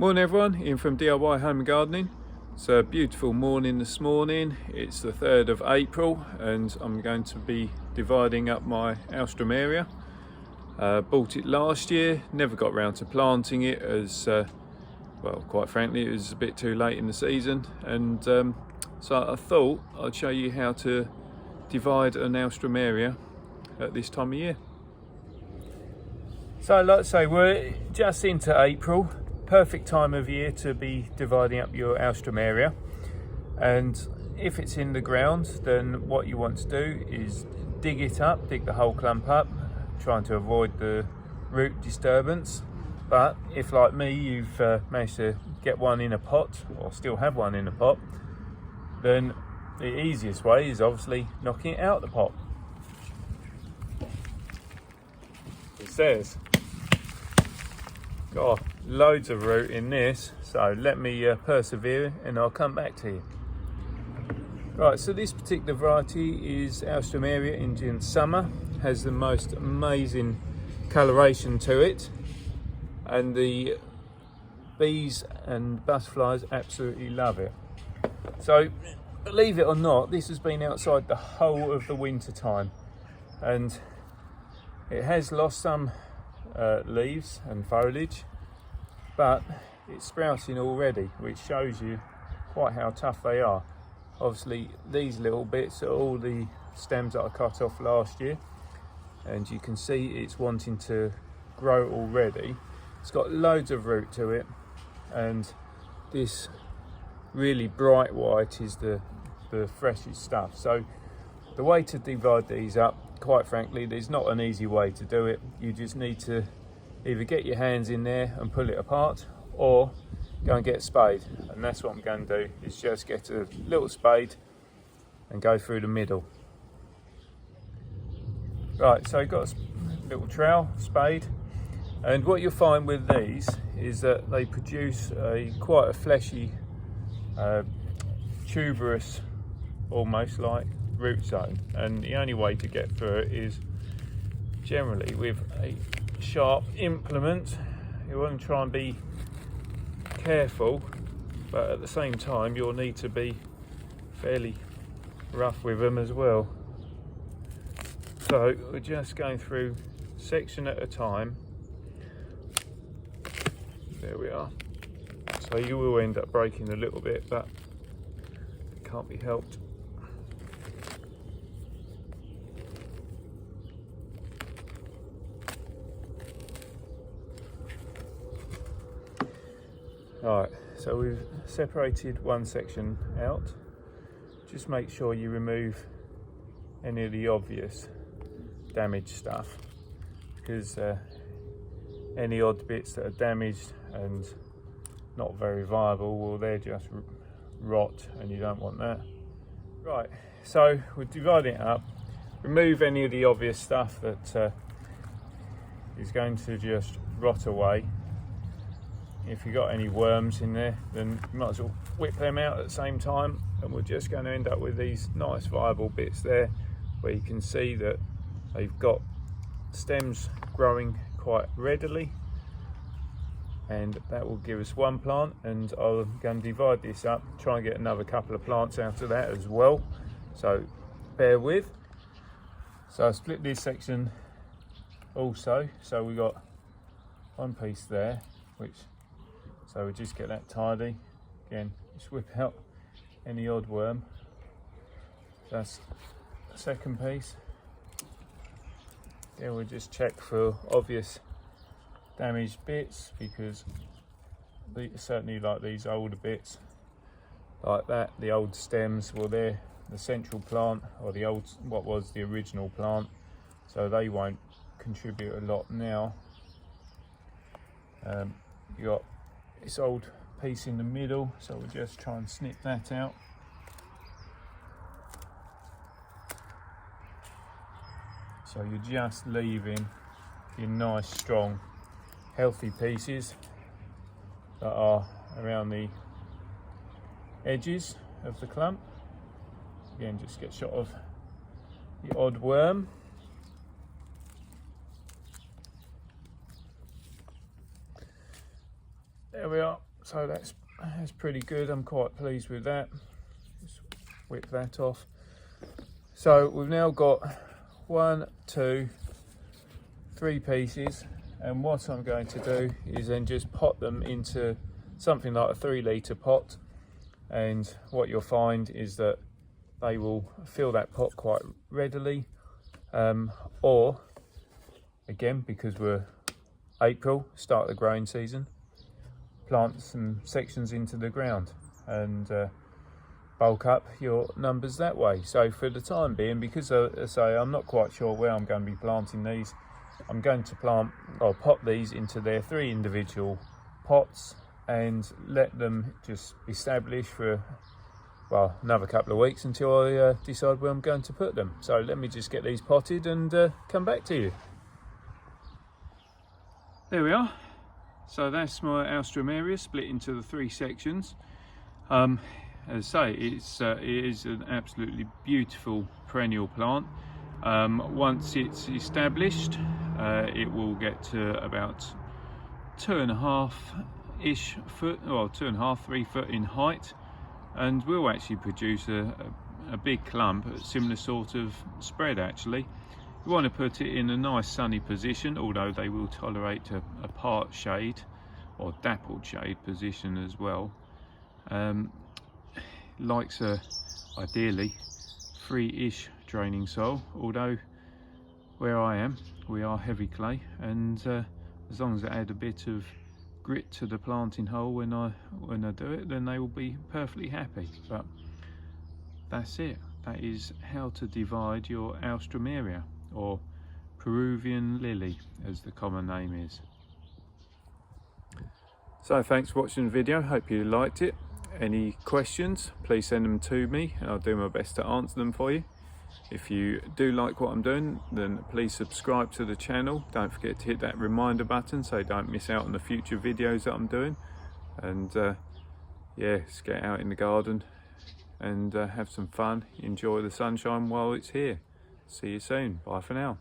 Morning everyone, Ian from DIY Home and Gardening. It's a beautiful morning this morning. It's the 3rd of April and I'm going to be dividing up my Alstroemeria. Bought it last year, never got around to planting it as, well, quite frankly, it was a bit too late in the season. And so I thought I'd show you how to divide an Alstroemeria at this time of year. So like I say, we're just into April. Perfect time of year to be dividing up your Alstroemeria, and if it's in the ground, then what you want to do is dig it up, dig the whole clump up, trying to avoid the root disturbance. But if, like me, you've managed to get one in a pot or still have one in a pot, then the easiest way is obviously knocking it out of the pot. It says got loads of root in this, so let me persevere and I'll come back to you. Right, so this particular variety is Alstroemeria Indian Summer. Has the most amazing coloration to it, and the bees and butterflies absolutely love it. So believe it or not, this has been outside the whole of the winter time, and it has lost some leaves and foliage, but it's sprouting already, which shows you quite how tough they are. Obviously these little bits are all the stems that I cut off last year, and you can see it's wanting to grow already. It's got loads of root to it, and this really bright white is the freshest stuff. So the way to divide these up, quite frankly, there's not an easy way to do it. You just need to either get your hands in there and pull it apart, or go and get a spade. And that's what I'm going to do, is just get a little spade and go through the middle. Right, so I've got a little trowel, spade, and what you'll find with these is that they produce quite a fleshy, tuberous, almost like root zone, and the only way to get through it is generally with a sharp implement. You want to try and be careful, but at the same time you'll need to be fairly rough with them as well. So we're just going through section at a time. There we are. So you will end up breaking a little bit, but it can't be helped. Alright, so we've separated one section out. Just make sure you remove any of the obvious damaged stuff, because any odd bits that are damaged and not very viable, well, they're just rot, and you don't want that. Right, so we're dividing it up. Remove any of the obvious stuff that is going to just rot away. If you've got any worms in there, then you might as well whip them out at the same time, and we're just going to end up with these nice viable bits there, where you can see that they've got stems growing quite readily, and that will give us one plant. And I'm going to divide this up, try and get another couple of plants out of that as well, so bear with. So I split this section also, so we got one piece there, so we just get that tidy. Again, just whip out any odd worm. That's the second piece. Then we'll just check for obvious damaged bits, because certainly like these older bits like that, the old stems, well, they're the central plant, or the old, what was the original plant, so they won't contribute a lot now. You got this old piece in the middle, so we'll just try and snip that out. So you're just leaving your nice, strong, healthy pieces that are around the edges of the clump. Again, just get shot of the odd worm. There we are. So that's pretty good. I'm quite pleased with that. Just whip that off. So we've now got 1, 2, 3 pieces, and what I'm going to do is then just pot them into something like a 3-litre pot, and what you'll find is that they will fill that pot quite readily, or again, because we're April, start the growing season, plant some sections into the ground and bulk up your numbers that way. So for the time being, because I say I'm not quite sure where I'm going to be planting these, I'm going to pot these into their 3 individual pots and let them just establish for, well, another couple of weeks until I decide where I'm going to put them. So let me just get these potted and come back to you. There we are. So that's my Alstroemeria split into the 3 sections. As I say, it is an absolutely beautiful perennial plant. Once it's established, it will get to about 2.5-ish foot, or 2.5, 3 foot in height, and will actually produce a big clump, a similar sort of spread actually. You want to put it in a nice sunny position, although they will tolerate a part shade or dappled shade position as well. Likes ideally 3-ish draining soil, although where I am we are heavy clay, and as long as I add a bit of grit to the planting hole when I do it, then they will be perfectly happy. But that's it. That is how to divide your Alstroemeria, or Peruvian lily as the common name is. So thanks for watching the video, hope you liked it. Any questions, please send them to me and I'll do my best to answer them for you. If you do like what I'm doing, then please subscribe to the channel. Don't forget to hit that reminder button so you don't miss out on the future videos that I'm doing. And yeah, just get out in the garden and have some fun, enjoy the sunshine while it's here. See you soon, bye for now.